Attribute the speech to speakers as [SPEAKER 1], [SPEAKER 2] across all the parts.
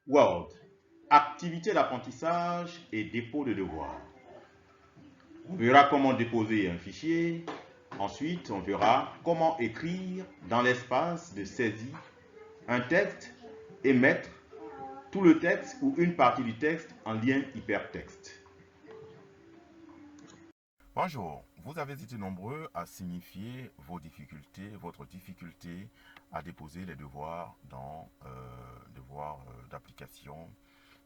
[SPEAKER 1] Word. Activité d'apprentissage et dépôt de devoirs. On verra comment déposer un fichier. Ensuite, on verra comment écrire dans l'espace de saisie un texte et mettre tout le texte ou une partie du texte en lien hypertexte.
[SPEAKER 2] Bonjour, vous avez été nombreux à signifier votre difficulté à déposer les devoirs dans devoirs d'application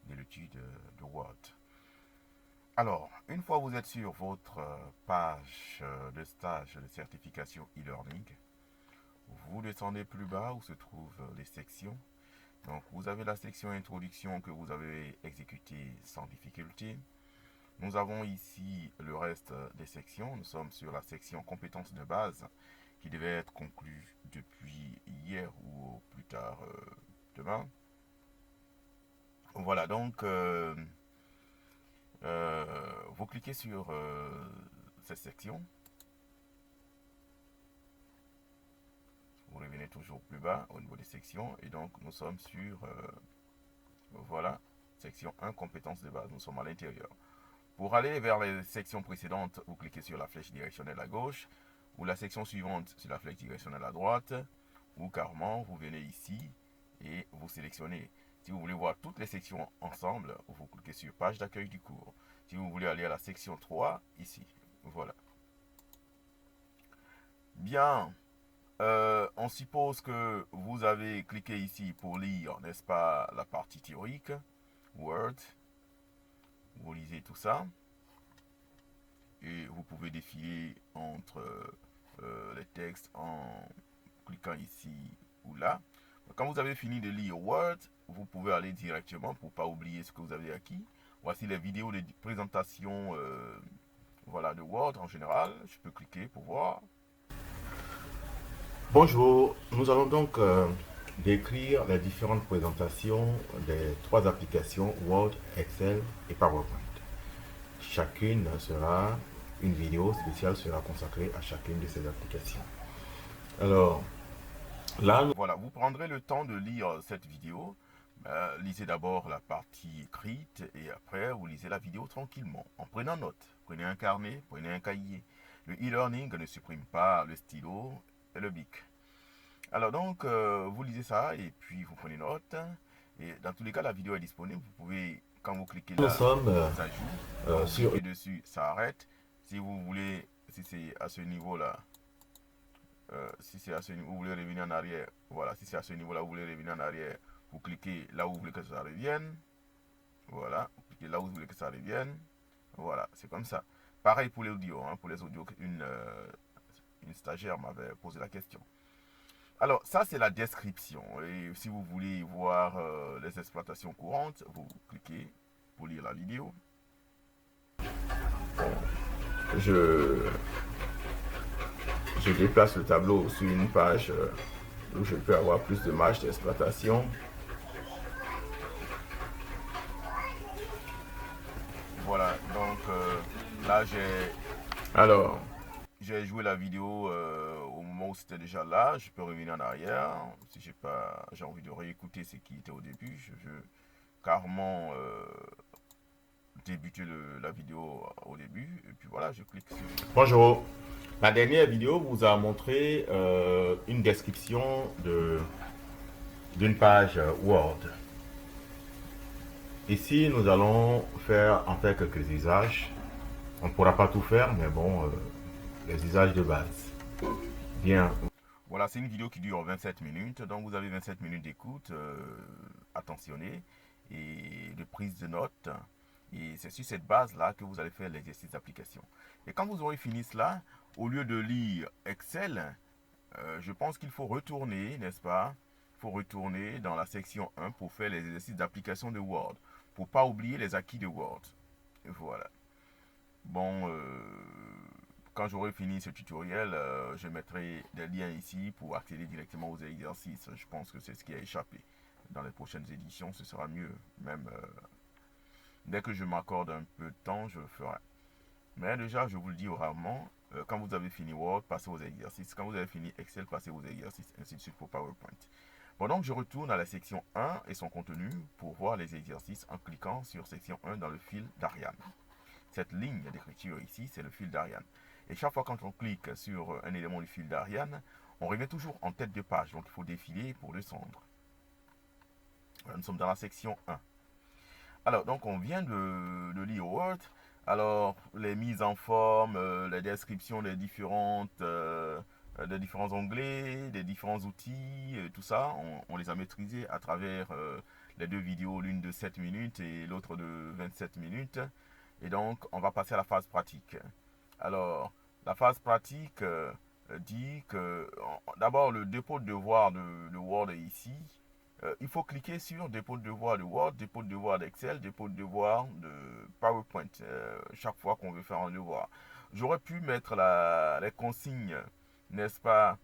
[SPEAKER 2] de l'étude de Word. Alors, une fois vous êtes sur votre page de stage de certification e-learning, vous descendez plus bas où se trouvent les sections. Donc, vous avez la section introduction que vous avez exécutée sans difficulté. Nous avons ici le reste des sections. Nous sommes sur la section compétences de base qui devait être conclue depuis hier ou plus tard demain. Voilà, donc vous cliquez sur cette section. Vous revenez toujours plus bas au niveau des sections et donc nous sommes sur voilà, section 1 compétences de base. Nous sommes à l'intérieur. Pour aller vers les sections précédentes, vous cliquez sur la flèche directionnelle à gauche, ou la section suivante sur la flèche directionnelle à droite, ou carrément, vous venez ici et vous sélectionnez. Si vous voulez voir toutes les sections ensemble, vous cliquez sur page d'accueil du cours. Si vous voulez aller à la section 3, ici. Voilà. Bien, on suppose que vous avez cliqué ici pour lire, n'est-ce pas, la partie théorique, Word. Vous lisez tout ça. Et vous pouvez défiler entre les textes en cliquant ici ou là. Quand vous avez fini de lire Word, vous pouvez aller directement pour ne pas oublier ce que vous avez acquis. Voici les vidéos de présentation voilà, de Word en général. Je peux cliquer pour voir.
[SPEAKER 1] Bonjour, nous allons donc décrire les différentes présentations des trois applications Word, Excel et PowerPoint. Chacune sera, une vidéo spéciale sera consacrée à chacune de ces applications. Alors, là,
[SPEAKER 2] Voilà, vous prendrez le temps de lire cette vidéo. Lisez d'abord la partie écrite et après vous lisez la vidéo tranquillement en prenant note. Prenez un carnet, prenez un cahier. Le e-learning ne supprime pas le stylo et le bic. Alors donc, vous lisez ça et puis vous prenez note. Et dans tous les cas, la vidéo est disponible. Vous pouvez, quand vous cliquez
[SPEAKER 1] nous
[SPEAKER 2] là,
[SPEAKER 1] sommes
[SPEAKER 2] ça joue. Quand vous
[SPEAKER 1] sur
[SPEAKER 2] cliquez dessus, ça arrête. Si vous voulez, si c'est à ce niveau-là, si c'est à ce niveau, vous voulez revenir en arrière. Voilà, si c'est à ce niveau-là, vous voulez revenir en arrière. Vous cliquez là où vous voulez que ça revienne. Voilà, vous cliquez là où vous voulez que ça revienne. Voilà, c'est comme ça. Pareil pour les audios. Hein, pour les audios, une stagiaire m'avait posé la question. Alors, ça, c'est la description. Et si vous voulez voir les exploitations courantes, vous cliquez pour lire la vidéo.
[SPEAKER 1] je, je déplace le tableau sur une page où je peux avoir plus de marge d'exploitation.
[SPEAKER 2] Voilà, donc là,
[SPEAKER 1] Alors,
[SPEAKER 2] j'ai joué la vidéo au moment où c'était déjà là. Je peux revenir en arrière. Si j'ai envie de réécouter ce qui était au début, je veux carrément débuter la vidéo au début. Et puis voilà, je clique sur.
[SPEAKER 1] bonjour. La dernière vidéo vous a montré une description d'une page Word. Ici, nous allons en faire quelques usages. On ne pourra pas tout faire, mais bon, les usages de base. Bien.
[SPEAKER 2] Voilà, c'est une vidéo qui dure 27 minutes. Donc vous avez 27 minutes d'écoute attentionnée et de prise de notes. Et c'est sur cette base-là que vous allez faire l'exercice d'application. Et quand vous aurez fini cela, au lieu de lire Excel, je pense qu'il faut retourner, n'est-ce pas? Il faut retourner dans la section 1 pour faire les exercices d'application de Word. Pour ne pas oublier les acquis de Word. Et voilà. Bon, quand j'aurai fini ce tutoriel, je mettrai des liens ici pour accéder directement aux exercices. Je pense que c'est ce qui a échappé. Dans les prochaines éditions, ce sera mieux. Même dès que je m'accorde un peu de temps, je le ferai. Mais déjà, je vous le dis rarement, quand vous avez fini Word, passez aux exercices. Quand vous avez fini Excel, passez aux exercices. Ainsi de suite pour PowerPoint. Pendant que je retourne à la section 1 et son contenu pour voir les exercices en cliquant sur section 1 dans le fil d'Ariane. Cette ligne d'écriture ici, c'est le fil d'Ariane. Et chaque fois quand on clique sur un élément du fil d'Ariane, on revient toujours en tête de page. Donc il faut défiler pour descendre. Voilà, nous sommes dans la section 1. Alors, donc on vient de lire Word. Alors, les mises en forme, les descriptions des différents onglets, des différents outils, tout ça, on les a maîtrisés à travers les deux vidéos, l'une de 7 minutes et l'autre de 27 minutes. Et donc, on va passer à la phase pratique. Alors, la phase pratique dit que, d'abord, le dépôt de devoir de Word est ici. Il faut cliquer sur dépôt de devoir de Word, dépôt de devoir d'Excel, dépôt de devoir de PowerPoint, chaque fois qu'on veut faire un devoir. J'aurais pu mettre les consignes, n'est-ce pas,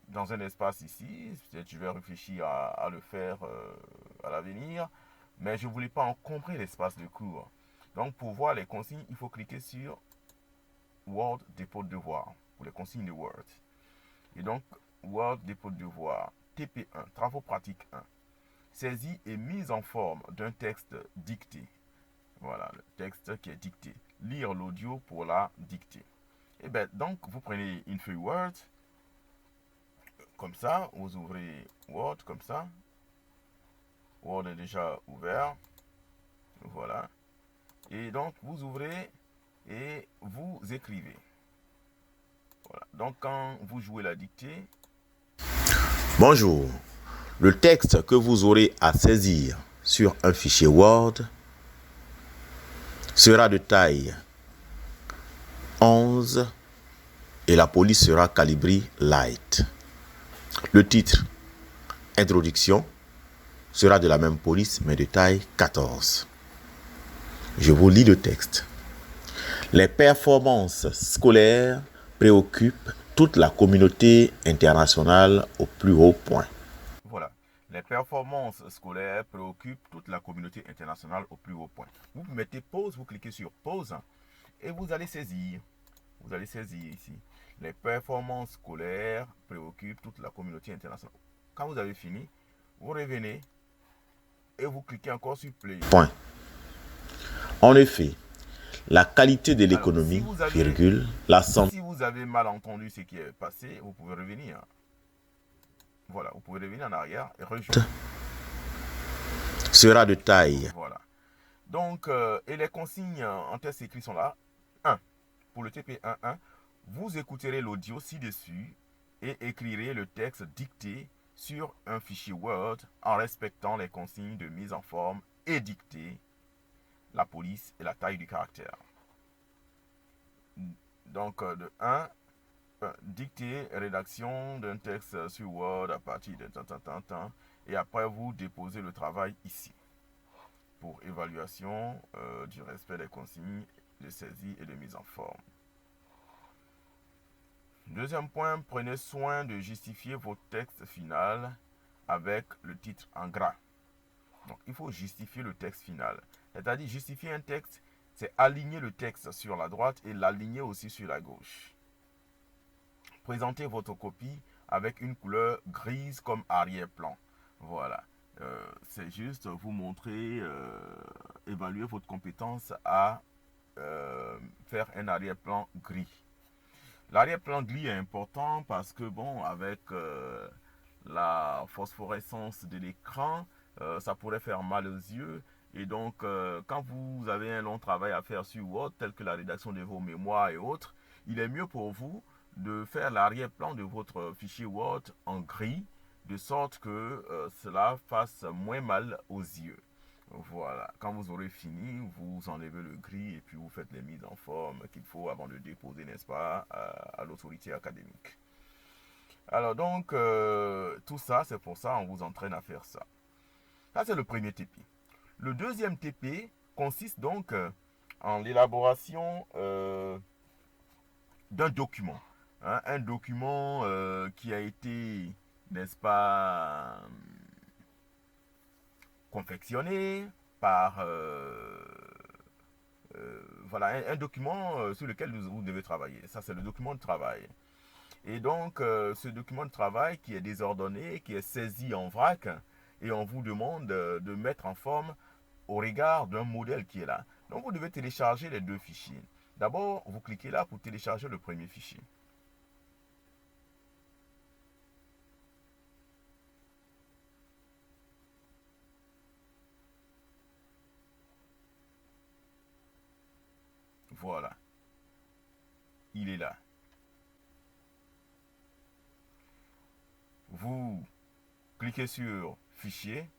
[SPEAKER 2] dans un espace ici. Peut-être je vais réfléchir à le faire à l'avenir, mais je ne voulais pas encombrer l'espace de cours. Donc pour voir les consignes, il faut cliquer sur Word, dépôt de devoir, pour les consignes de Word. Et donc, Word, dépôt de devoir. TP1, travaux pratiques 1. Saisie et mise en forme d'un texte dicté. Voilà, le texte qui est dicté. Lire l'audio pour la dicter. Et bien, donc, vous prenez une feuille Word, comme ça, vous ouvrez Word, comme ça. Word est déjà ouvert. Voilà. Et donc, vous ouvrez et vous écrivez. Voilà. Donc, quand vous jouez la dictée.
[SPEAKER 3] Bonjour. Le texte que vous aurez à saisir sur un fichier Word sera de taille 11 et la police sera calibrée light. Le titre, introduction, sera de la même police mais de taille 14. Je vous lis le texte. Les performances scolaires préoccupent toute la communauté internationale au plus haut point.
[SPEAKER 2] Voilà. Les performances scolaires préoccupent toute la communauté internationale au plus haut point. Vous mettez pause, vous cliquez sur pause et vous allez saisir. Vous allez saisir ici. Les performances scolaires préoccupent toute la communauté internationale. Quand vous avez fini, vous revenez et vous cliquez encore sur play.
[SPEAKER 3] Point. En effet, la qualité de l'économie, virgule, la santé.
[SPEAKER 2] Si vous avez mal entendu ce qui est passé, vous pouvez revenir. Voilà, vous pouvez revenir en arrière et rejoindre.
[SPEAKER 3] Sera de taille.
[SPEAKER 2] Voilà. Donc, et les consignes en test écrit sont là. 1. Pour le TP11, vous écouterez l'audio ci-dessus et écrirez le texte dicté sur un fichier Word en respectant les consignes de mise en forme et dictée, la police et la taille du caractère. Donc, de 1, dictée, rédaction d'un texte sur Word à partir de tant. Et après, vous déposez le travail ici pour évaluation du respect des consignes de saisie et de mise en forme. Deuxième point, prenez soin de justifier votre texte final avec le titre en gras. Donc, il faut justifier le texte final. C'est-à-dire, justifier un texte, c'est aligner le texte sur la droite et l'aligner aussi sur la gauche. Présentez votre copie avec une couleur grise comme arrière-plan. Voilà. C'est juste vous montrer, évaluer votre compétence à faire un arrière-plan gris. L'arrière-plan gris est important parce que, bon, avec la phosphorescence de l'écran, ça pourrait faire mal aux yeux. Et donc, quand vous avez un long travail à faire sur Word, tel que la rédaction de vos mémoires et autres, il est mieux pour vous de faire l'arrière-plan de votre fichier Word en gris, de sorte que cela fasse moins mal aux yeux. Voilà, quand vous aurez fini, vous enlevez le gris et puis vous faites les mises en forme qu'il faut avant de déposer, n'est-ce pas, à l'autorité académique. Alors donc, tout ça, c'est pour ça on vous entraîne à faire ça. Ça, c'est le premier TP. Le deuxième TP consiste donc en l'élaboration d'un document. Hein, un document qui a été, n'est-ce pas, confectionné par voilà, un document sur lequel vous devez travailler. Ça, c'est le document de travail. Et donc, ce document de travail qui est désordonné, qui est saisi en vrac, et on vous demande de mettre en forme au regard d'un modèle qui est là. Donc, vous devez télécharger les deux fichiers. D'abord, vous cliquez là pour télécharger le premier fichier. Voilà. Il est là. Vous cliquez sur Fichier.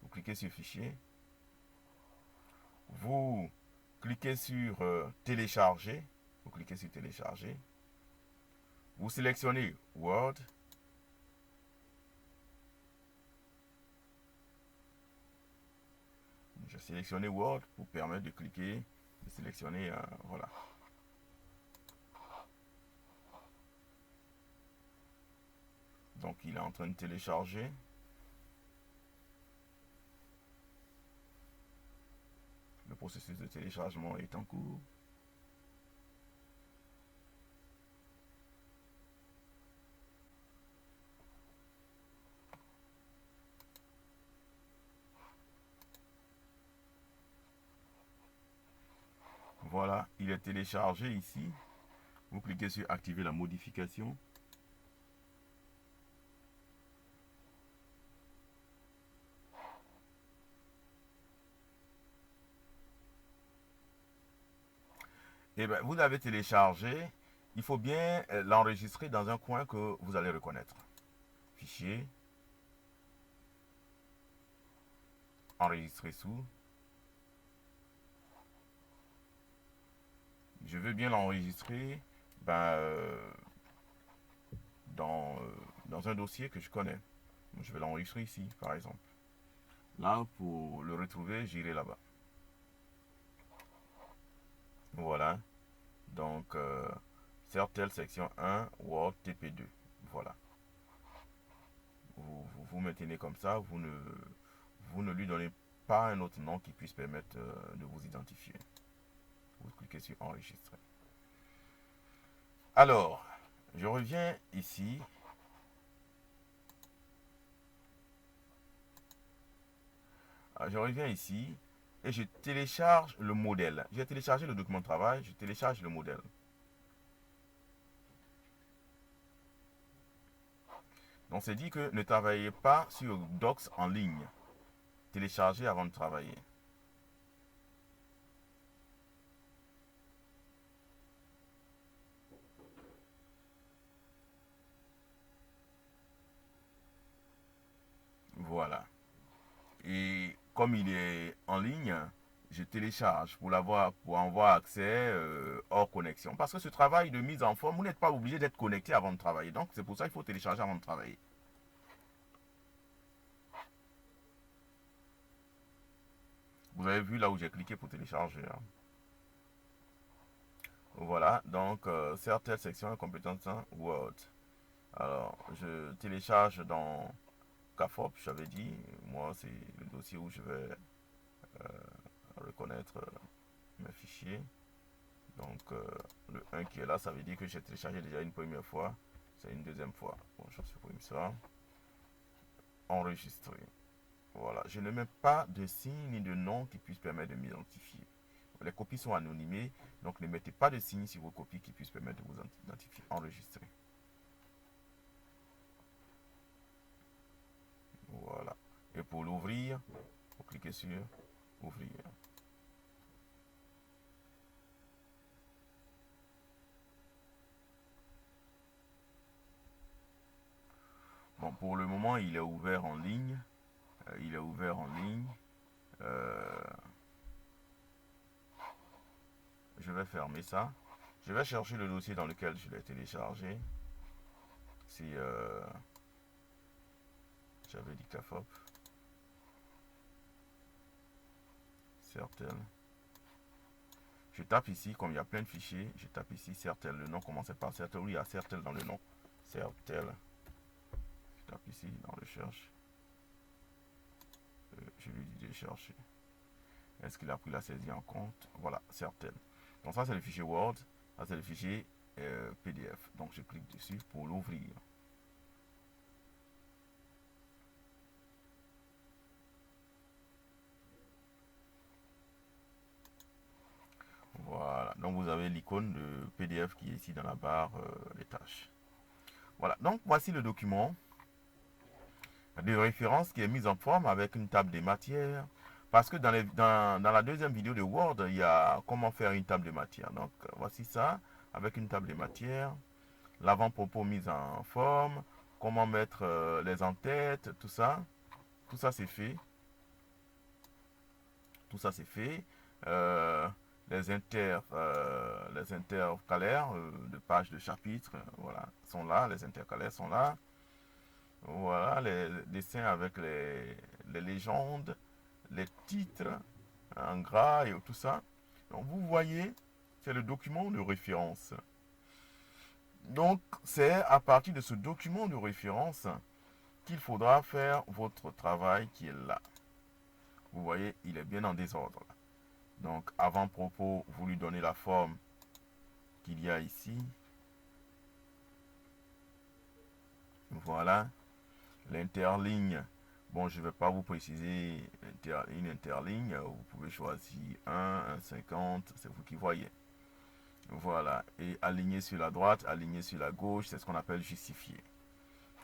[SPEAKER 2] Vous cliquez sur Fichier. Vous cliquez sur Télécharger. Vous cliquez sur Télécharger. Vous sélectionnez Word. Je sélectionne Word pour permettre de cliquer, de sélectionner, voilà. Donc il est en train de télécharger. Le processus de téléchargement est en cours. Voilà, il est téléchargé ici. Vous cliquez sur activer la modification. Et bien, vous l'avez téléchargé. Il faut bien l'enregistrer dans un coin que vous allez reconnaître. Fichier. Enregistrer sous. Je veux bien l'enregistrer dans un dossier que je connais. Je vais l'enregistrer ici, par exemple. Là, pour le retrouver, j'irai là-bas. Voilà. Donc, Sertel section 1, Word TP2. Voilà. Vous maintenez comme ça, vous ne lui donnez pas un autre nom qui puisse permettre de vous identifier. Vous cliquez sur Enregistrer. Alors, je reviens ici. Je reviens ici et je télécharge le modèle. J'ai téléchargé le document de travail, je télécharge le modèle. Donc c'est dit que ne travaillez pas sur Docs en ligne. Téléchargez avant de travailler. Voilà. Et comme il est en ligne, je télécharge pour en avoir accès hors connexion. Parce que ce travail de mise en forme, vous n'êtes pas obligé d'être connecté avant de travailler. Donc c'est pour ça qu'il faut télécharger avant de travailler. Vous avez vu là où j'ai cliqué pour télécharger. Hein. Voilà, donc certaines sections compétences Word. Alors, je télécharge dans CAFOP, j'avais dit. Moi, c'est le dossier où je vais reconnaître mes fichiers. Donc, le 1 qui est là, ça veut dire que j'ai téléchargé déjà une première fois. C'est une deuxième fois. Bon, je supprime ça. Enregistrer. Voilà, je ne mets pas de signe ni de nom qui puisse permettre de m'identifier. Les copies sont anonymées, donc ne mettez pas de signe sur vos copies qui puissent permettre de vous identifier. Enregistrer. Voilà. Et pour l'ouvrir, vous cliquez sur Ouvrir. Bon, pour le moment, il est ouvert en ligne. Il est ouvert en ligne. Je vais fermer ça. Je vais chercher le dossier dans lequel je l'ai téléchargé. Si j'avais dit CAFOP. Sertel. Je tape ici, comme il y a plein de fichiers, je tape ici Sertel. Le nom commençait par Sertel. Oui, il y a Sertel dans le nom. Sertel. Je tape ici dans le cherche. Je lui dis de chercher. Est-ce qu'il a pris la saisie en compte? Voilà, Sertel. Donc ça c'est le fichier Word. Ça c'est le fichier PDF. Donc je clique dessus pour l'ouvrir. Voilà, donc vous avez l'icône de PDF qui est ici dans la barre des tâches. Voilà, donc voici le document de référence qui est mis en forme avec une table des matières. Parce que dans la deuxième vidéo de Word, il y a comment faire une table de matière. Donc voici ça, avec une table de matière. L'avant-propos mis en forme. Comment mettre les en-têtes, tout ça. Tout ça c'est fait. Tout ça c'est fait. Les intercalaires de pages de chapitres, voilà, sont là. Les intercalaires sont là. Voilà, les dessins avec les légendes, les titres en gras et tout ça. Donc vous voyez, c'est le document de référence. Donc c'est à partir de ce document de référence qu'il faudra faire votre travail qui est là. Vous voyez, il est bien en désordre. Donc avant-propos, vous lui donnez la forme qu'il y a ici. Voilà. L'interligne, bon, je ne vais pas vous préciser une interligne. Vous pouvez choisir 1,50, c'est vous qui voyez. Voilà. Et aligner sur la droite, aligner sur la gauche, c'est ce qu'on appelle justifier.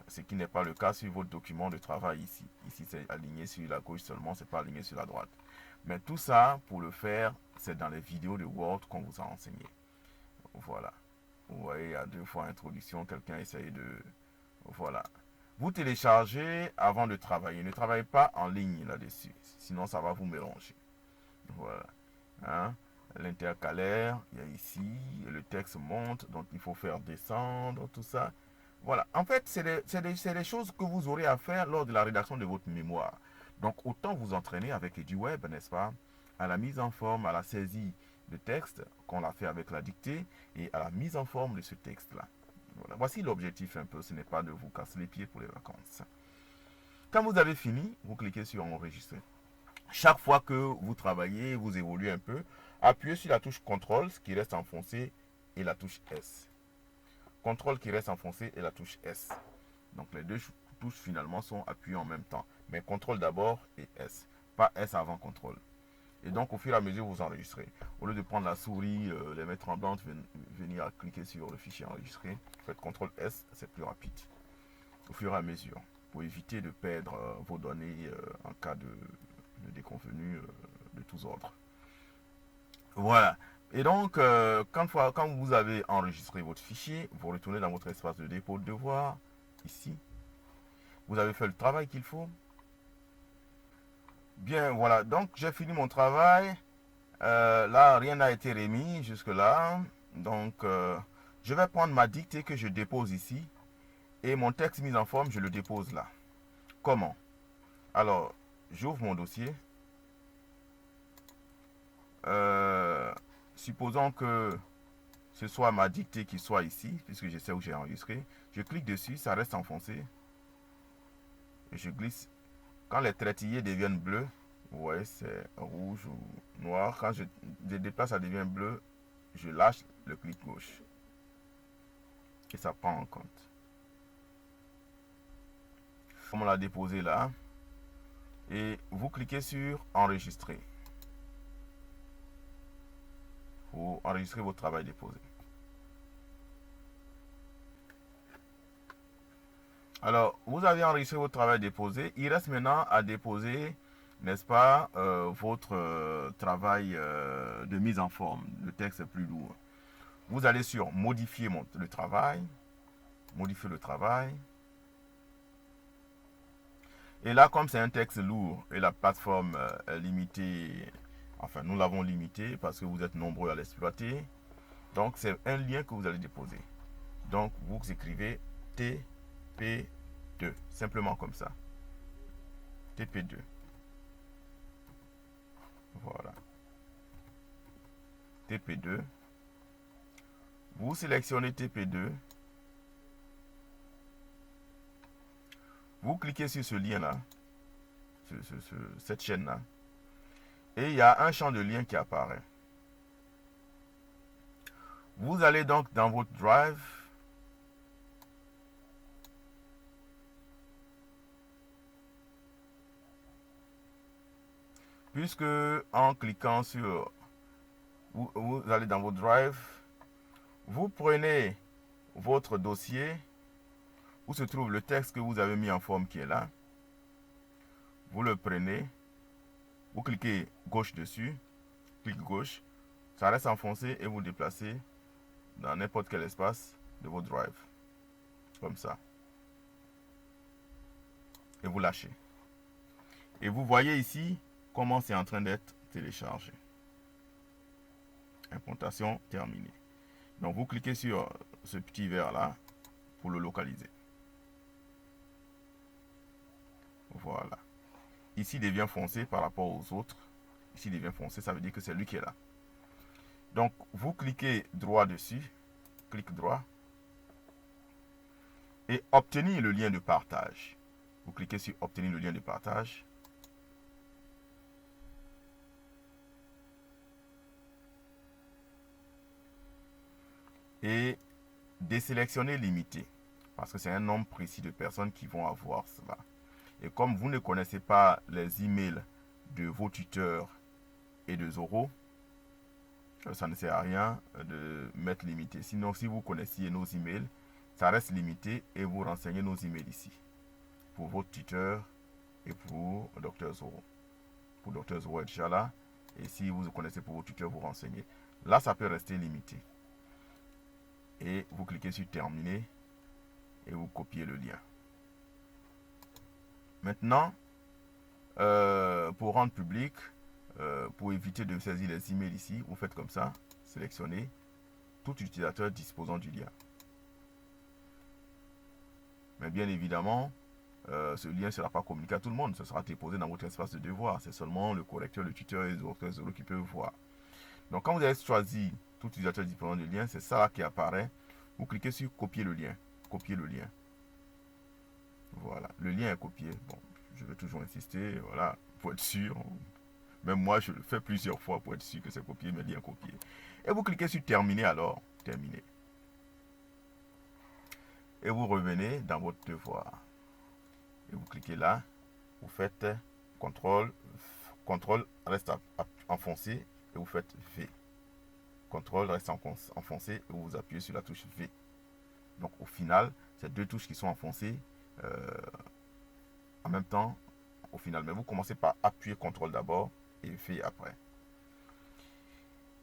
[SPEAKER 2] Ce qui n'est pas le cas sur votre document de travail ici. Ici, c'est aligné sur la gauche seulement, c'est pas aligné sur la droite. Mais tout ça, pour le faire, c'est dans les vidéos de Word qu'on vous a enseigné. Voilà. Vous voyez, il y a 2 fois introduction, quelqu'un essaye de... Voilà. Vous téléchargez avant de travailler. Ne travaillez pas en ligne là-dessus. Sinon, ça va vous mélanger. Voilà. Hein? L'intercalaire, il y a ici. Le texte monte. Donc, il faut faire descendre tout ça. Voilà. En fait, c'est des choses que vous aurez à faire lors de la rédaction de votre mémoire. Donc, autant vous entraîner avec EduWeb, n'est-ce pas? À la mise en forme, à la saisie de texte, qu'on l'a fait avec la dictée, et à la mise en forme de ce texte-là. Voilà. Voici l'objectif un peu, ce n'est pas de vous casser les pieds pour les vacances. Quand vous avez fini, vous cliquez sur enregistrer. Chaque fois que vous travaillez, vous évoluez un peu, appuyez sur la touche CTRL, ce qui reste enfoncé, et la touche S. CTRL qui reste enfoncé et la touche S. Donc les 2 touches finalement sont appuyées en même temps. Mais CTRL d'abord et S. Pas S avant CTRL. Et donc au fur et à mesure vous enregistrez. Au lieu de prendre la souris, les mettre en blanc, venir à cliquer sur le fichier enregistré, faites CTRL S, c'est plus rapide. Au fur et à mesure. Pour éviter de perdre vos données en cas de déconvenue de tous ordres. Voilà. Et donc, quand vous avez enregistré votre fichier, vous retournez dans votre espace de dépôt de devoir, ici. Vous avez fait le travail qu'il faut. Bien, voilà. Donc, j'ai fini mon travail. Là, rien n'a été remis jusque-là. Donc, je vais prendre ma dictée que je dépose ici. Et mon texte mis en forme, je le dépose là. Comment? Alors, j'ouvre mon dossier. Supposons que ce soit ma dictée qui soit ici, puisque je sais où j'ai enregistré. Je clique dessus, ça reste enfoncé. Et je glisse. Quand les traitillés deviennent bleus, vous voyez, c'est rouge ou noir. Quand je déplace, ça devient bleu. Je lâche le clic gauche. Et ça prend en compte. Comme on l'a déposé là. Et vous cliquez sur enregistrer. Pour enregistrer votre travail déposé. Alors, vous avez enregistré votre travail déposé. Il reste maintenant à déposer, n'est-ce pas, votre travail de mise en forme. Le texte est plus lourd. Vous allez sur modifier le travail. Modifier le travail. Et là, comme c'est un texte lourd et la plateforme est limitée, enfin, nous l'avons limité parce que vous êtes nombreux à l'exploiter. Donc, c'est un lien que vous allez déposer. Donc, vous écrivez TP2. Simplement comme ça. TP2. Voilà. TP2. Vous sélectionnez TP2. Vous cliquez sur ce lien-là. Cette chaîne-là. Et il y a un champ de lien qui apparaît. Vous allez donc dans votre Drive. Puisque en cliquant sur... Vous allez dans votre Drive. Vous prenez votre dossier où se trouve le texte que vous avez mis en forme qui est là. Vous le prenez. Vous cliquez gauche dessus. Clic gauche. Ça reste enfoncé et vous le déplacez dans n'importe quel espace de votre Drive. Comme ça. Et vous lâchez. Et vous voyez ici comment c'est en train d'être téléchargé. Implantation terminée. Donc vous cliquez sur ce petit verre là pour le localiser. Voilà. Ici il devient foncé par rapport aux autres. Ici il devient foncé, ça veut dire que c'est lui qui est là. Donc vous cliquez droit dessus. Clic droit. Et obtenir le lien de partage. Vous cliquez sur obtenir le lien de partage. Et désélectionner limité. Parce que c'est un nombre précis de personnes qui vont avoir cela. Et comme vous ne connaissez pas les emails de vos tuteurs et de Zoro, ça ne sert à rien de mettre limité. Sinon, si vous connaissiez nos emails, ça reste limité et vous renseignez nos emails ici. Pour votre tuteur et pour Dr Zoro. Pour Dr Zoro est déjà là. Et si vous connaissez pour vos tuteurs, vous renseignez. Là, ça peut rester limité. Et vous cliquez sur terminer et vous copiez le lien. Maintenant, pour rendre public, pour éviter de saisir les emails ici, vous faites comme ça, sélectionnez tout utilisateur disposant du lien. Mais bien évidemment, ce lien ne sera pas communiqué à tout le monde, ce sera déposé dans votre espace de devoir. C'est seulement le correcteur, le tuteur et les autres qui peuvent voir. Donc quand vous avez choisi tout utilisateur disposant du lien, c'est ça là qui apparaît. Vous cliquez sur copier le lien. Copier le lien. Voilà, le lien est copié. Bon, je vais toujours insister, voilà, pour être sûr. Même moi, je le fais plusieurs fois pour être sûr que c'est copié, mais lien copié. Et vous cliquez sur terminer alors. Terminer. Et vous revenez dans votre devoir. Et vous cliquez là. Vous faites CTRL. CTRL reste enfoncé et vous faites V. CTRL reste enfoncé et vous appuyez sur la touche V. Donc au final, c'est deux touches qui sont enfoncées en même temps au final. Mais vous commencez par appuyer CTRL d'abord et V après.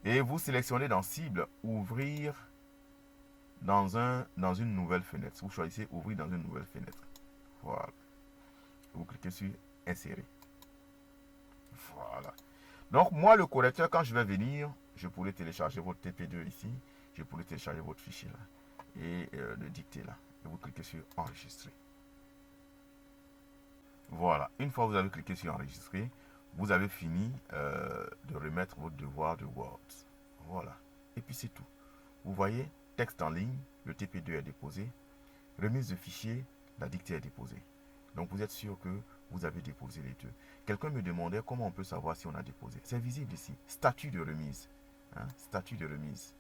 [SPEAKER 2] Et vous sélectionnez dans cible, ouvrir dans une nouvelle fenêtre. Vous choisissez ouvrir dans une nouvelle fenêtre. Voilà. Vous cliquez sur insérer. Voilà. Donc moi le correcteur, quand je vais venir, je pourrais télécharger votre TP2 ici. Je pourrais télécharger votre fichier là. Et le dicter là. Et vous cliquez sur enregistrer. Voilà. Une fois que vous avez cliqué sur enregistrer, vous avez fini de remettre votre devoir de Word. Voilà. Et puis c'est tout. Vous voyez, texte en ligne, le TP2 est déposé. Remise de fichier, la dictée est déposée. Donc vous êtes sûr que vous avez déposé les deux. Quelqu'un me demandait comment on peut savoir si on a déposé. C'est visible ici. Statut de remise. Hein? Statut de remise.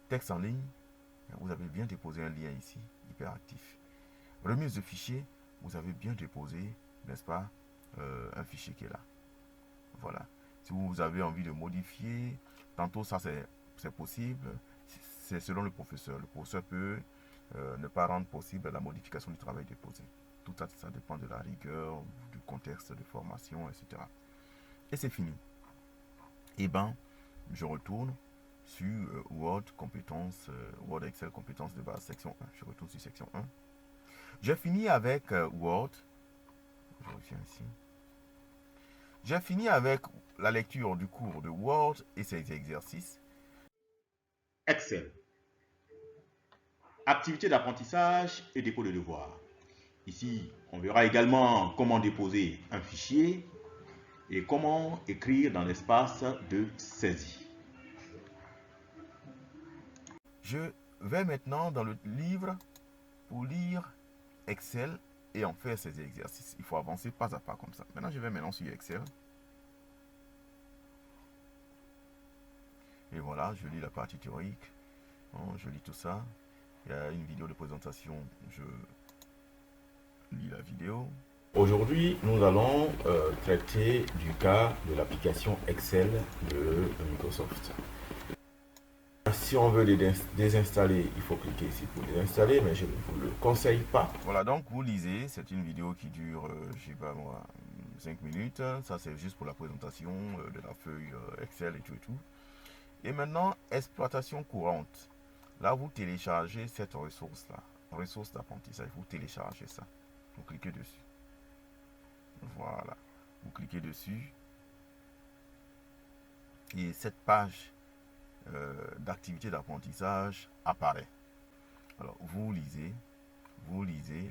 [SPEAKER 2] Texte en ligne, vous avez bien déposé un lien ici, hyperactif. Remise de fichier, vous avez bien déposé, n'est-ce pas, un fichier qui est là. Voilà. Si vous avez envie de modifier, tantôt ça c'est possible, c'est selon le professeur. Le professeur peut ne pas rendre possible la modification du travail déposé. Tout ça, ça dépend de la rigueur, du contexte de formation, etc. Et c'est fini. Et ben, je retourne sur Word compétences, Word Excel compétences de base, section 1. Je retourne sur section 1. J'ai fini avec Word. Je reviens ici. J'ai fini avec la lecture du cours de Word et ses exercices.
[SPEAKER 1] Excel. Activité d'apprentissage et dépôt de devoir. Ici, on verra également comment déposer un fichier et comment écrire dans l'espace de saisie.
[SPEAKER 2] Je vais maintenant dans le livre pour lire Excel et en faire ces exercices. Il faut avancer pas à pas comme ça. Maintenant, je vais maintenant sur Excel. Et voilà, je lis la partie théorique. Bon, je lis tout ça. Il y a une vidéo de présentation, je lis la vidéo. Aujourd'hui, nous allons traiter du cas de l'application Excel de Microsoft. Si on veut les désinstaller, il faut cliquer ici pour les installer, mais je ne vous le conseille pas. Voilà, donc vous lisez, c'est une vidéo qui dure, je sais pas moi, 5 minutes. Ça, c'est juste pour la présentation de la feuille Excel et tout et tout. Et maintenant, exploitation courante. Là, vous téléchargez cette ressource-là, ressource d'apprentissage, vous téléchargez ça. Vous cliquez dessus. Voilà, vous cliquez dessus. Et cette page d'activité d'apprentissage apparaît. Alors, vous lisez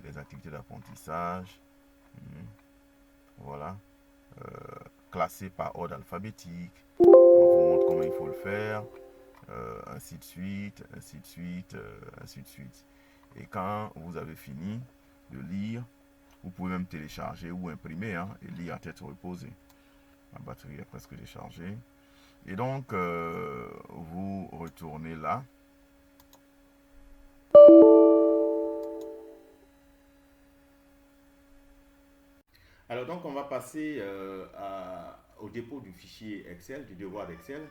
[SPEAKER 2] les activités d'apprentissage. Voilà, classées par ordre alphabétique. On vous montre comment il faut le faire. Ainsi de suite, ainsi de suite, ainsi de suite. Et quand vous avez fini de lire, vous pouvez même télécharger ou imprimer et lire à tête reposée. La batterie est presque déchargée. Et donc, vous retournez là.
[SPEAKER 1] Alors donc on va passer au dépôt du fichier Excel, du devoir d'Excel.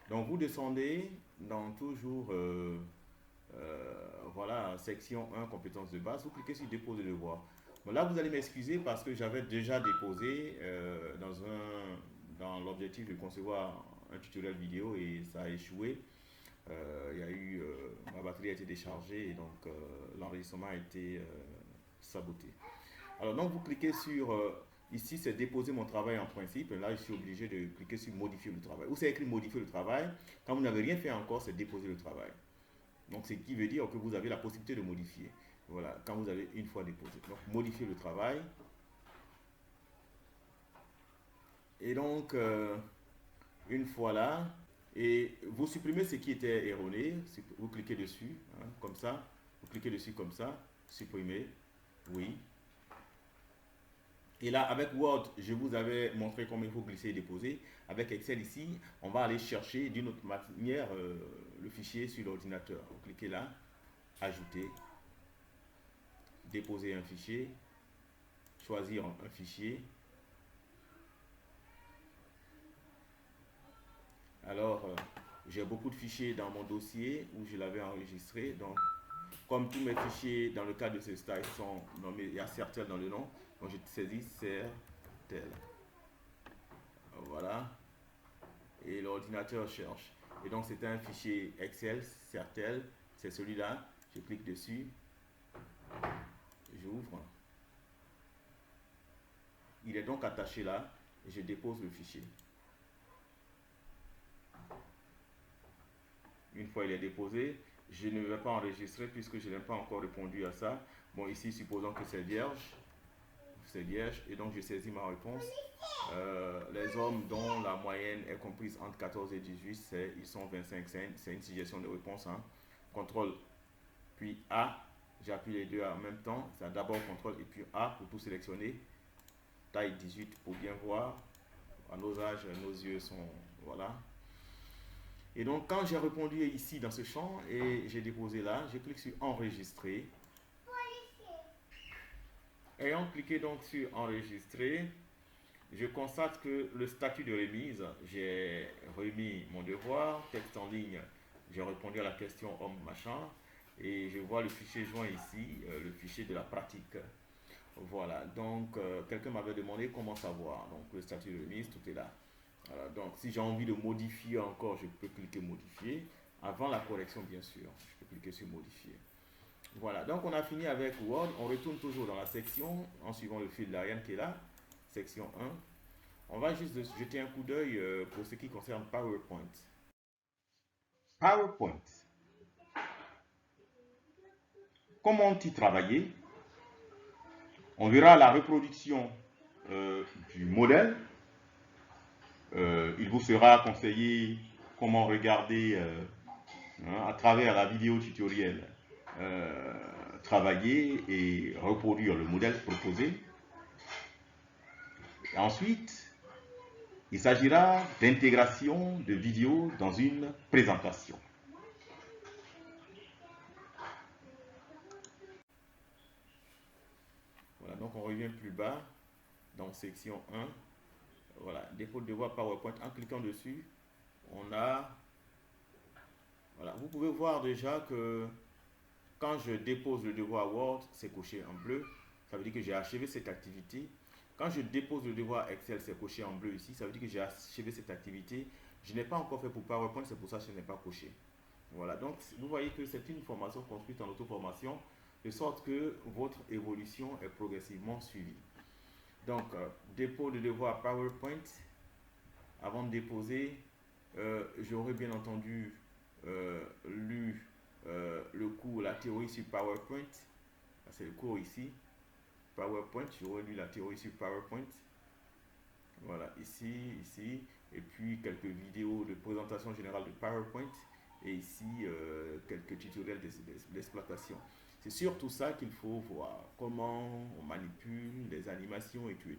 [SPEAKER 1] Donc vous descendez dans toujours, voilà, section 1, compétences de base, vous cliquez sur déposer devoir. Bon, là vous allez m'excuser parce que j'avais déjà déposé dans l'objectif de concevoir un tutoriel vidéo et ça a échoué. Ma batterie a été déchargée et donc l'enregistrement a été saboté. Alors donc vous cliquez sur, ici c'est déposer mon travail en principe, là je suis obligé de cliquer sur modifier le travail. Où c'est écrit modifier le travail, quand vous n'avez rien fait encore, c'est déposer le travail. Donc ce qui veut dire que vous avez la possibilité de modifier. Voilà, quand vous avez une fois déposé. Donc modifier le travail. Et donc, une fois là, et vous supprimez ce qui était erroné, vous cliquez dessus, comme ça, vous cliquez dessus comme ça, supprimer, oui. Et là, avec Word, je vous avais montré comment il faut glisser et déposer. Avec Excel ici, on va aller chercher d'une autre manière le fichier sur l'ordinateur. Vous cliquez là, ajouter, déposer un fichier, choisir un fichier. Alors, j'ai beaucoup de fichiers dans mon dossier où je l'avais enregistré. Donc, comme tous mes fichiers dans le cadre de ce stage sont nommés, il y a CERTEL dans le nom. Donc, je saisis CERTEL. Voilà. Et l'ordinateur cherche. Et donc, c'est un fichier Excel, CERTEL. C'est celui-là. Je clique dessus. J'ouvre. Il est donc attaché là. Et je dépose le fichier. Une fois il est déposé, je ne vais pas enregistrer puisque je n'ai pas encore répondu à ça. Bon, ici, supposons que c'est vierge. C'est vierge. Et donc, je saisis ma réponse. Les hommes dont la moyenne est comprise entre 14 et 18, ils sont 25. C'est une suggestion de réponse. Contrôle, puis A. J'appuie les deux en même temps. C'est d'abord contrôle et puis A pour tout sélectionner. Taille 18 pour bien voir. À nos âges, nos yeux sont... Voilà. Et donc, quand j'ai répondu ici dans ce champ et j'ai déposé là, je clique sur enregistrer. Ayant cliqué donc sur enregistrer, je constate que le statut de remise, j'ai remis mon devoir, texte en ligne, j'ai répondu à la question homme machin, et je vois le fichier joint ici, le fichier de la pratique. Voilà, donc quelqu'un m'avait demandé comment savoir. Donc le statut de remise, tout est là. Voilà, donc si j'ai envie de modifier encore, je peux cliquer modifier. Avant la correction, bien sûr, je peux cliquer sur modifier. Voilà, donc on a fini avec Word. On retourne toujours dans la section en suivant le fil d'Ariane qui est là, section 1. On va juste jeter un coup d'œil pour ce qui concerne PowerPoint.
[SPEAKER 3] PowerPoint. Comment y travailler? On verra la reproduction du modèle. Il vous sera conseillé comment regarder à travers la vidéo tutoriel, travailler et reproduire le modèle proposé. Et ensuite, il s'agira d'intégration de vidéos dans une présentation.
[SPEAKER 1] donc on revient plus bas dans section 1. Voilà, dépôt de devoir PowerPoint. En cliquant dessus, on a... Voilà, vous pouvez voir déjà que quand je dépose le devoir Word, c'est coché en bleu. Ça veut dire que j'ai achevé cette activité. Quand je dépose le devoir Excel, c'est coché en bleu ici. Ça veut dire que j'ai achevé cette activité. Je n'ai pas encore fait pour PowerPoint, c'est pour ça que ce n'est pas coché. Voilà, donc vous voyez que c'est une formation construite en auto-formation, de sorte que votre évolution est progressivement suivie. Donc, dépôt de devoir PowerPoint. Avant de déposer, j'aurais bien entendu lu le cours, la théorie sur PowerPoint. C'est le cours ici. PowerPoint, j'aurais lu la théorie sur PowerPoint. Voilà, ici. Et puis quelques vidéos de présentation générale de PowerPoint. Et ici, quelques tutoriels d'exploitation. C'est surtout ça qu'il faut voir. Comment on manipule les animations et tout.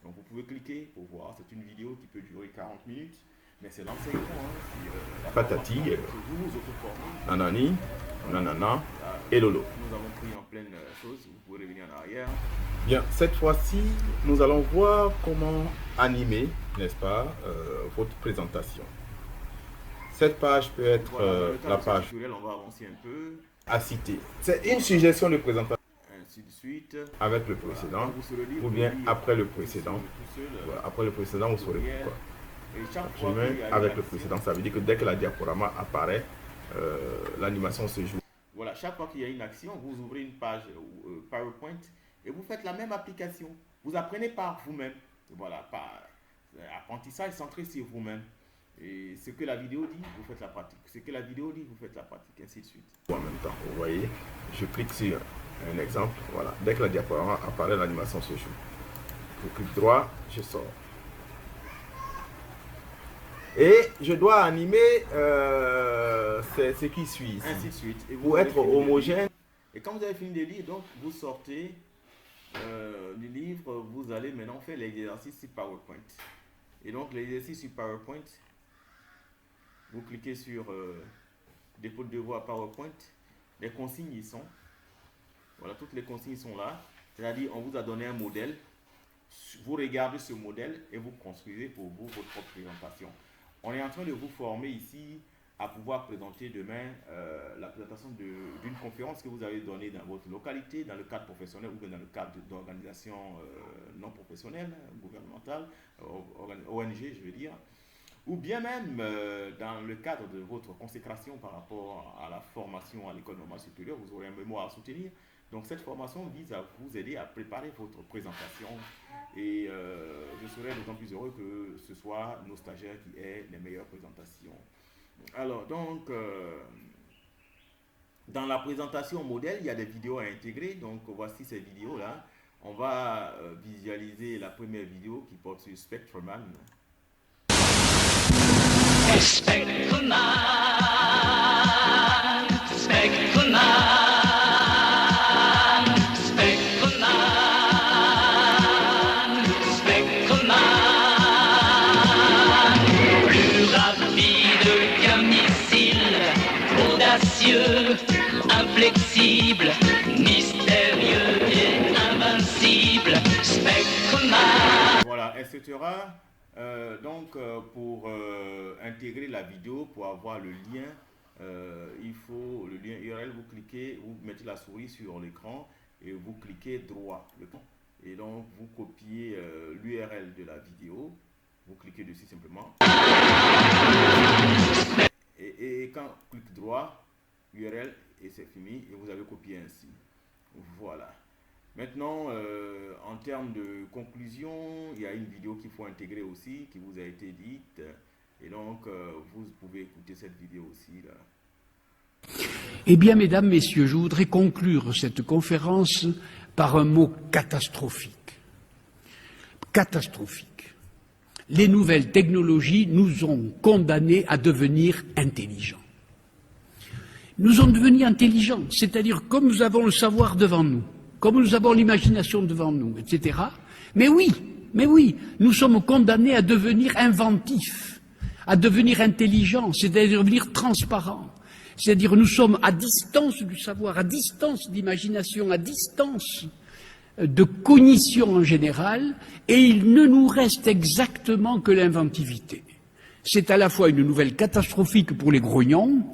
[SPEAKER 1] Donc vous pouvez cliquer pour voir. C'est une vidéo qui peut durer 40 minutes. Mais c'est l'enseignement.
[SPEAKER 2] Patati, nanani, nanana et lolo.
[SPEAKER 1] Nous avons pris en pleine chose. Vous pouvez revenir en arrière.
[SPEAKER 2] Bien, cette fois-ci, nous allons voir comment animer, n'est-ce pas, votre présentation. Cette page peut être la page
[SPEAKER 1] on va avancer un peu.
[SPEAKER 2] À citer. C'est une suggestion de présentation.
[SPEAKER 1] Ainsi de suite.
[SPEAKER 2] Avec le précédent, ou bien après le précédent. Voilà, après le précédent, vous saurez pourquoi.
[SPEAKER 1] Et chaque fois
[SPEAKER 2] avec le précédent, ça veut dire que dès que la diaporama apparaît, l'animation se joue.
[SPEAKER 1] Voilà, chaque fois qu'il y a une action, vous ouvrez une page PowerPoint et vous faites la même application. Vous apprenez par vous-même. Voilà, par apprentissage centré sur vous-même. Et ce que la vidéo dit, vous faites la pratique. Ce que la vidéo dit, vous faites la pratique, ainsi de suite.
[SPEAKER 2] En même temps, vous voyez, je clique sur un exemple. Voilà, dès que la diaporama apparaît, l'animation se joue. Je clique droit, je sors. Et je dois animer ce qui suit ici.
[SPEAKER 1] Ainsi de suite. Et
[SPEAKER 2] pour être homogène.
[SPEAKER 1] Et quand vous avez fini de lire, donc vous sortez du livre, vous allez maintenant faire l'exercice sur PowerPoint. Et donc l'exercice sur PowerPoint, vous cliquez sur dépôt de devoir PowerPoint. Les consignes y sont. Voilà, toutes les consignes sont là. C'est-à-dire, on vous a donné un modèle. Vous regardez ce modèle et vous construisez pour vous votre propre présentation. On est en train de vous former ici à pouvoir présenter demain la présentation d'une conférence que vous avez donnée dans votre localité, dans le cadre professionnel ou bien dans le cadre d'organisation non professionnelle, gouvernementale, ONG je veux dire, ou bien même dans le cadre de votre consécration par rapport à la formation à l'école normale supérieure, vous aurez un mémoire à soutenir. Donc cette formation vise à vous aider à préparer votre présentation et je serai d'autant plus heureux que ce soit nos stagiaires qui aient les meilleures présentations. Alors donc, dans la présentation modèle, il y a des vidéos à intégrer. Donc voici ces vidéos-là. On va visualiser la première vidéo qui porte sur Spectreman.
[SPEAKER 4] Spectreman, Spectreman. Inflexible, mystérieux et invincible, Spectreman.
[SPEAKER 1] Voilà, etc. Donc, pour intégrer la vidéo, pour avoir le lien, il faut le lien URL, vous cliquez, vous mettez la souris sur l'écran et vous cliquez droit. Et donc, vous copiez l'URL de la vidéo, vous cliquez dessus simplement. Et quand vous cliquez droit, URL, et c'est fini, et vous avez copié ainsi. Voilà. Maintenant, en termes de conclusion, il y a une vidéo qu'il faut intégrer aussi, qui vous a été dite, et donc vous pouvez écouter cette vidéo aussi là.
[SPEAKER 5] Eh bien, mesdames, messieurs, je voudrais conclure cette conférence par un mot catastrophique. Catastrophique. Les nouvelles technologies nous ont condamnés à devenir intelligents. Nous sommes devenus intelligents, c'est-à-dire comme nous avons le savoir devant nous, comme nous avons l'imagination devant nous, etc. Mais oui, nous sommes condamnés à devenir inventifs, à devenir intelligents, c'est-à-dire devenir transparents. C'est-à-dire nous sommes à distance du savoir, à distance de l'imagination, à distance de cognition en général, et il ne nous reste exactement que l'inventivité. C'est à la fois une nouvelle catastrophique pour les grognons,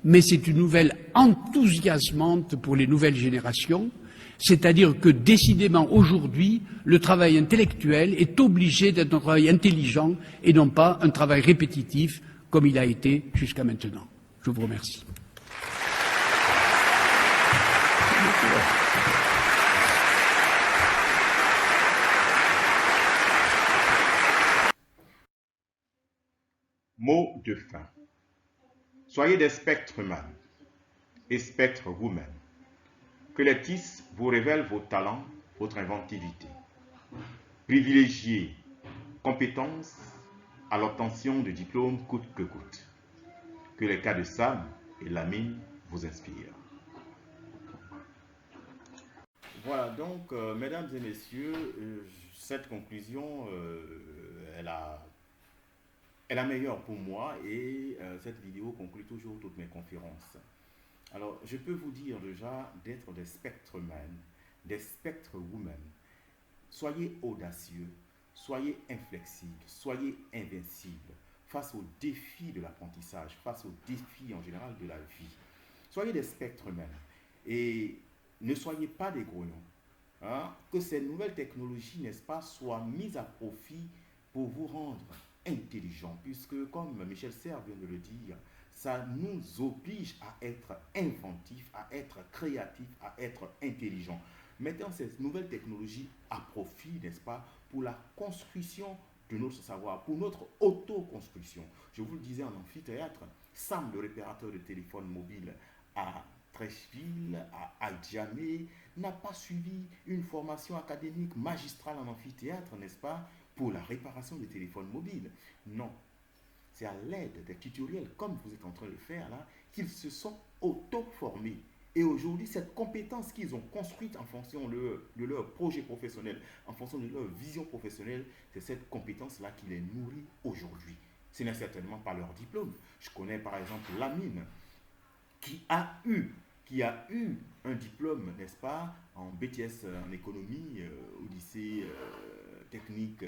[SPEAKER 5] mais c'est une nouvelle enthousiasmante pour les nouvelles générations, c'est-à-dire que décidément aujourd'hui, le travail intellectuel est obligé d'être un travail intelligent et non pas un travail répétitif comme il a été jusqu'à maintenant. Je vous remercie.
[SPEAKER 1] Mot de fin. Soyez des spectres-man et spectres-women. Que les TIS vous révèlent vos talents, votre inventivité. Privilégiez compétences à l'obtention de diplômes coûte que coûte. Que les cas de Sam et Lamine vous inspirent. Voilà, donc, mesdames et messieurs, cette conclusion est la meilleure pour moi et cette vidéo conclut toujours toutes mes conférences. Alors, je peux vous dire déjà d'être des spectres-men, des spectres-women. Soyez audacieux, soyez inflexibles, soyez invincibles face aux défis de l'apprentissage, face aux défis en général de la vie. Soyez des spectres-men et ne soyez pas des grognons. Hein? Que ces nouvelles technologies, n'est-ce pas, soient mises à profit pour vous rendre intelligents, puisque, comme Michel Serres vient de le dire, ça nous oblige à être inventifs, à être créatifs, à être intelligents. Mettons ces nouvelles technologies à profit, n'est-ce pas, pour la construction de notre savoir, pour notre auto-construction. Je vous le disais en amphithéâtre, Sam, le réparateur de téléphone mobile à Trècheville, à Adjamé, n'a pas suivi une formation académique magistrale en amphithéâtre, n'est-ce pas, pour la réparation des téléphones mobiles. Non. C'est à l'aide des tutoriels, comme vous êtes en train de le faire là, qu'ils se sont auto-formés. Et aujourd'hui, cette compétence qu'ils ont construite en fonction de leur projet professionnel, en fonction de leur vision professionnelle, c'est cette compétence-là qui les nourrit aujourd'hui. Ce n'est certainement pas leur diplôme. Je connais par exemple Lamine, qui a eu un diplôme, n'est-ce pas, en BTS en économie au lycée technique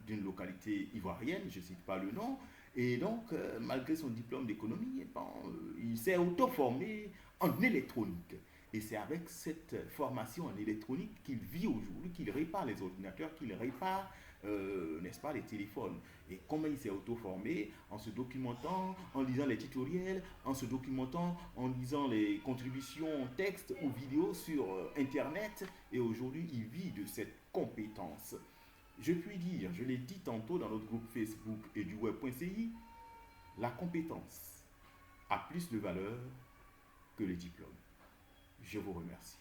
[SPEAKER 1] d'une localité ivoirienne, je ne cite pas le nom, et donc malgré son diplôme d'économie, il s'est auto-formé en électronique. Et c'est avec cette formation en électronique qu'il vit aujourd'hui, qu'il répare les ordinateurs, qu'il répare, n'est-ce pas, les téléphones. Et comment il s'est auto-formé? En se documentant, en lisant les tutoriels, en se documentant, en lisant les contributions texte ou vidéo sur Internet. Et aujourd'hui, il vit de cette compétence. Je puis dire, je l'ai dit tantôt dans notre groupe Facebook et du web.ci, la compétence a plus de valeur que les diplômes. Je vous remercie.